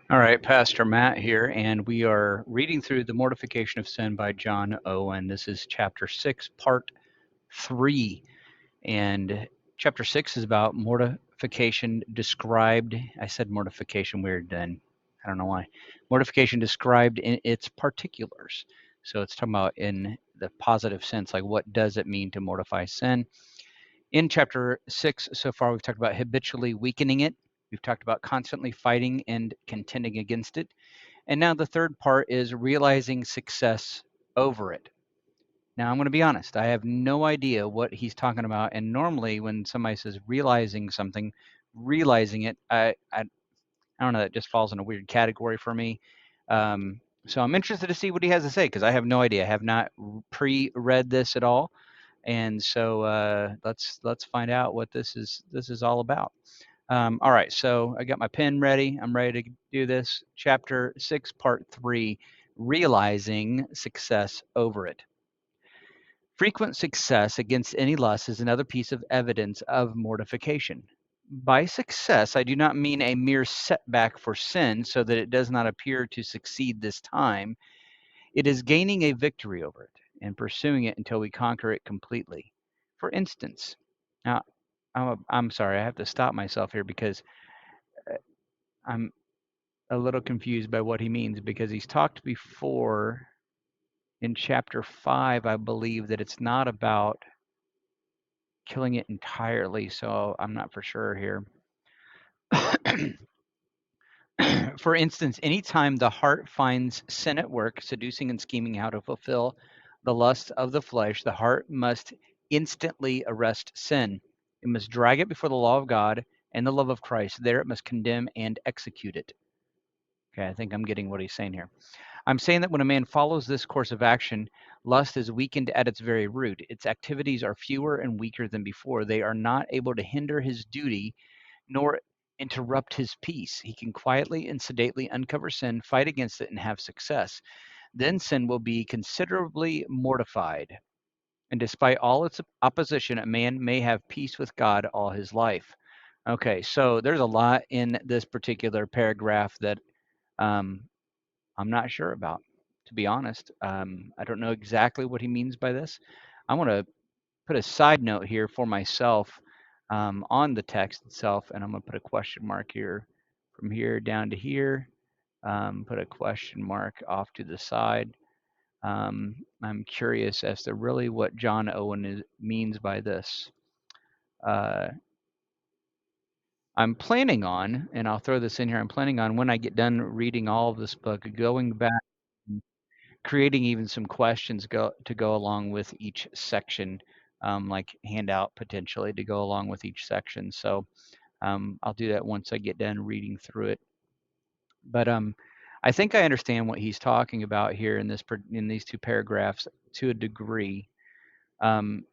All right, Pastor Matt here, and we are reading through The Mortification of Sin by John Owen. This is chapter 6, part 3. And chapter 6 is about mortification described. I said mortification weird then. I don't know why. Mortification described in its particulars. So it's talking about in the positive sense, like what does it mean to mortify sin? In chapter 6 so far, we've talked about habitually weakening it. We've talked about constantly fighting and contending against it. And now the third part is realizing success over it. Now, I'm going to be honest, I have no idea what he's talking about. And normally, when somebody says realizing something, realizing it, I don't know, that just falls in a weird category for me. So I'm interested to see what he has to say because I have no idea. I have not pre-read this at all. And so let's find out what this is all about. All right, so I got my pen ready. I'm ready to do this. Chapter 6, Part 3, Realizing Success Over It. Frequent success against any lust is another piece of evidence of mortification. By success, I do not mean a mere setback for sin so that it does not appear to succeed this time. It is gaining a victory over it and pursuing it until we conquer it completely. For instance, now I'm sorry, I have to stop myself here because I'm a little confused by what he means because he's talked before in chapter 5, I believe, that it's not about killing it entirely, so I'm not for sure here. For instance, anytime the heart finds sin at work, seducing and scheming how to fulfill the lust of the flesh, the heart must instantly arrest sin. It must drag it before the law of God and the love of Christ. There it must condemn and execute it. Okay, I think I'm getting what he's saying here. I'm saying that when a man follows this course of action, lust is weakened at its very root. Its activities are fewer and weaker than before. They are not able to hinder his duty nor interrupt his peace. He can quietly and sedately uncover sin, fight against it, and have success. Then sin will be considerably mortified. And despite all its opposition, a man may have peace with God all his life. Okay, so there's a lot in this particular paragraph that um, I'm not sure about, to be honest. I don't know exactly what he means by this. I want to put a side note here for myself on the text itself, and I'm going to put a question mark here from here down to here. Put a question mark off to the side. I'm curious as to really what John Owen means by this. I'm planning on, and I'll throw this in here, I'm planning on when I get done reading all of this book, going back creating even some questions to go along with each section, like handout potentially to go along with each section. So I'll do that once I get done reading through it. But I think I understand what he's talking about here in these two paragraphs to a degree.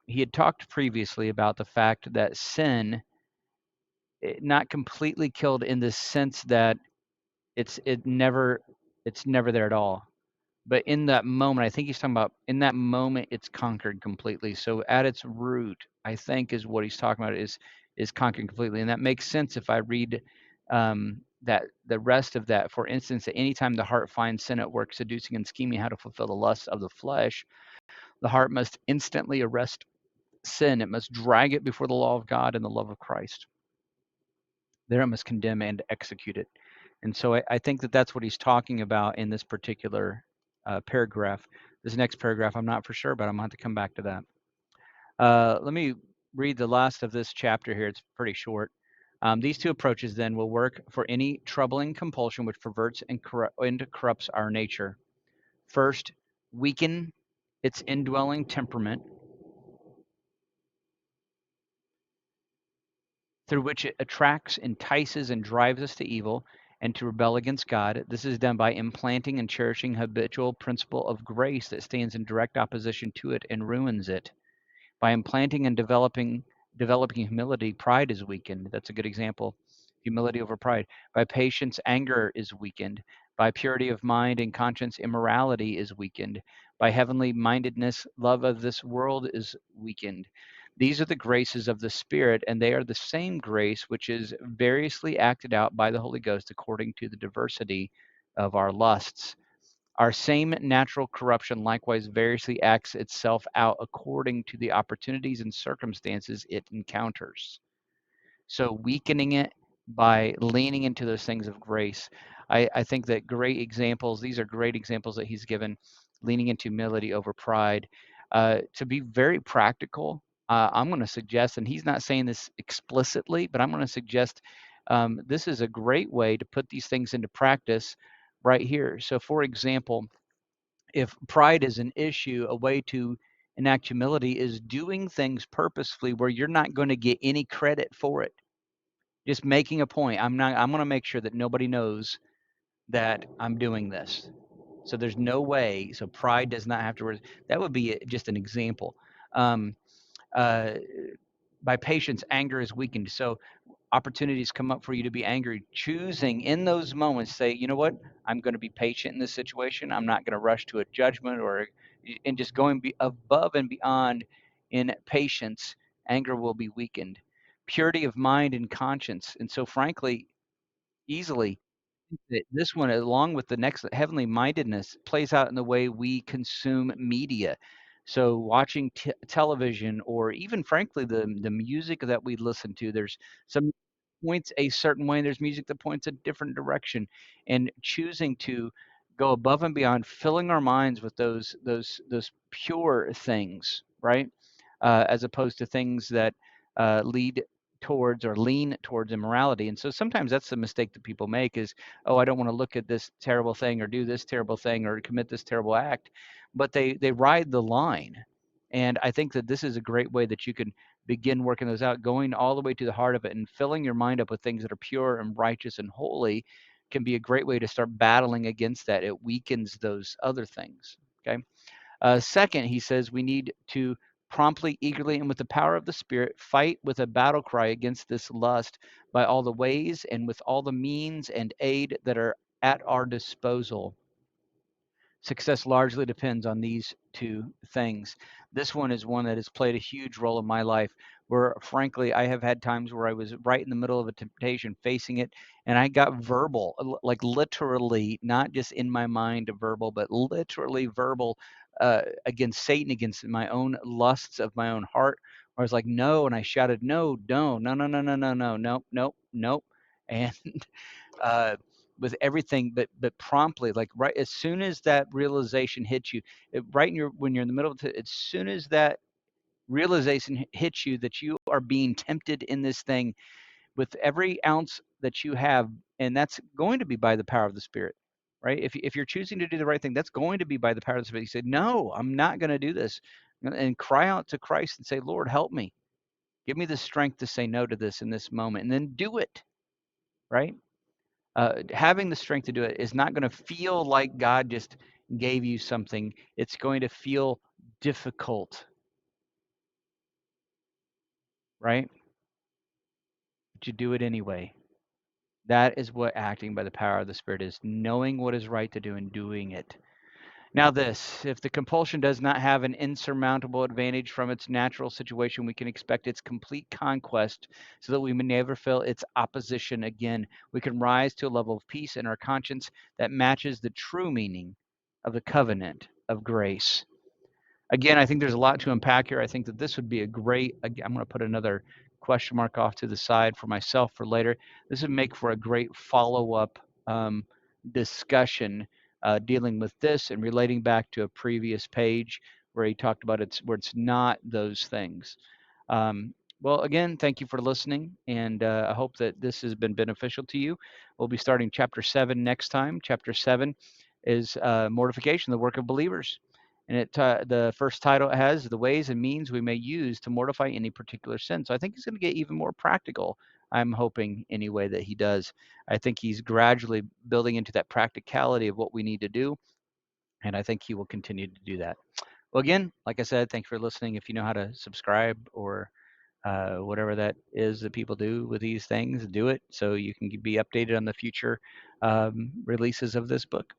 He had talked previously about the fact that sin, not completely killed in the sense that it's never there at all. But in that moment, I think he's talking about in that moment, it's conquered completely. So at its root, I think is what he's talking about is conquered completely, and that makes sense if I read that the rest of that. For instance, at any time the heart finds sin at work, seducing and scheming how to fulfill the lusts of the flesh, the heart must instantly arrest sin. It must drag it before the law of God and the love of Christ. There it must condemn and execute it. And so I think that that's what he's talking about in this particular paragraph. This next paragraph, I'm not for sure, but I'm going to have to come back to that. Let me read the last of this chapter here. It's pretty short. These two approaches then will work for any troubling compulsion which perverts and corrupts our nature. First, weaken its indwelling temperament through which it attracts, entices, and drives us to evil and to rebel against God. This is done by implanting and cherishing habitual principle of grace that stands in direct opposition to it and ruins it. By implanting and developing humility, pride is weakened. That's a good example. Humility over pride. By patience, anger is weakened. By purity of mind and conscience, immorality is weakened. By heavenly mindedness, love of this world is weakened. These are the graces of the Spirit, and they are the same grace which is variously acted out by the Holy Ghost according to the diversity of our lusts. Our same natural corruption likewise variously acts itself out according to the opportunities and circumstances it encounters. So weakening it by leaning into those things of grace. I think that great examples, these are great examples that he's given, leaning into humility over pride. To be very practical, I'm going to suggest, and he's not saying this explicitly, but I'm going to suggest this is a great way to put these things into practice right here. So, for example, if pride is an issue, a way to enact humility is doing things purposefully where you're not going to get any credit for it. Just making a point. I'm going to make sure that nobody knows that I'm doing this. So there's no way. So pride does not have to. That would be just an example. Um, uh, by patience, anger is weakened. So opportunities come up for you to be angry. Choosing in those moments, say, you know what? I'm going to be patient in this situation. I'm not going to rush to a judgment and just going above and beyond in patience. Anger will be weakened. Purity of mind and conscience. And so, frankly, easily this one, along with the next, heavenly mindedness, plays out in the way we consume media. So watching television, or even frankly the music that we listen to, there's some points a certain way, and there's music that points a different direction, and choosing to go above and beyond, filling our minds with those pure things, right? As opposed to things that lead towards or lean towards immorality. And so sometimes that's the mistake that people make is, oh, I don't want to look at this terrible thing or do this terrible thing or commit this terrible act, but they ride the line. And I think that this is a great way that you can begin working those out, going all the way to the heart of it and filling your mind up with things that are pure and righteous and holy can be a great way to start battling against that. It weakens those other things. Okay. Second, he says we need to promptly, eagerly, and with the power of the Spirit, fight with a battle cry against this lust by all the ways and with all the means and aid that are at our disposal. Success largely depends on these two things. This one is one that has played a huge role in my life, where frankly, I have had times where I was right in the middle of a temptation, facing it, and I got verbal, like literally, not just in my mind verbal, but literally verbal against Satan, against my own lusts of my own heart. Where I was like, no, and I shouted, no, no, no, no, no, no, no, no, no, no, no, and uh, with everything, but promptly, like right as soon as that realization hits you, right in your when you're in the middle of it, as soon as that realization hits you that you are being tempted in this thing with every ounce that you have, and that's going to be by the power of the Spirit, right? If you're choosing to do the right thing, that's going to be by the power of the Spirit. You say, no, I'm not going to do this, and cry out to Christ and say, Lord, help me, give me the strength to say no to this in this moment, and then do it, right? Having the strength to do it is not going to feel like God just gave you something. It's going to feel difficult, right? But you do it anyway. That is what acting by the power of the Spirit is, knowing what is right to do and doing it. Now, this, if the compulsion does not have an insurmountable advantage from its natural situation, we can expect its complete conquest so that we may never feel its opposition again. We can rise to a level of peace in our conscience that matches the true meaning of the covenant of grace. Again, I think there's a lot to unpack here. I think that this would be a great, I'm going to put another question mark off to the side for myself for later. This would make for a great follow-up discussion dealing with this and relating back to a previous page where he talked about where it's not those things. Well, again, thank you for listening, and I hope that this has been beneficial to you. We'll be starting chapter 7 next time. Chapter 7 is Mortification, the Work of Believers. And the first title it has the ways and means we may use to mortify any particular sin. So I think he's going to get even more practical. I'm hoping anyway that he does. I think he's gradually building into that practicality of what we need to do. And I think he will continue to do that. Well, again, like I said, thank you for listening. If you know how to subscribe or whatever that is that people do with these things, do it so you can be updated on the future releases of this book.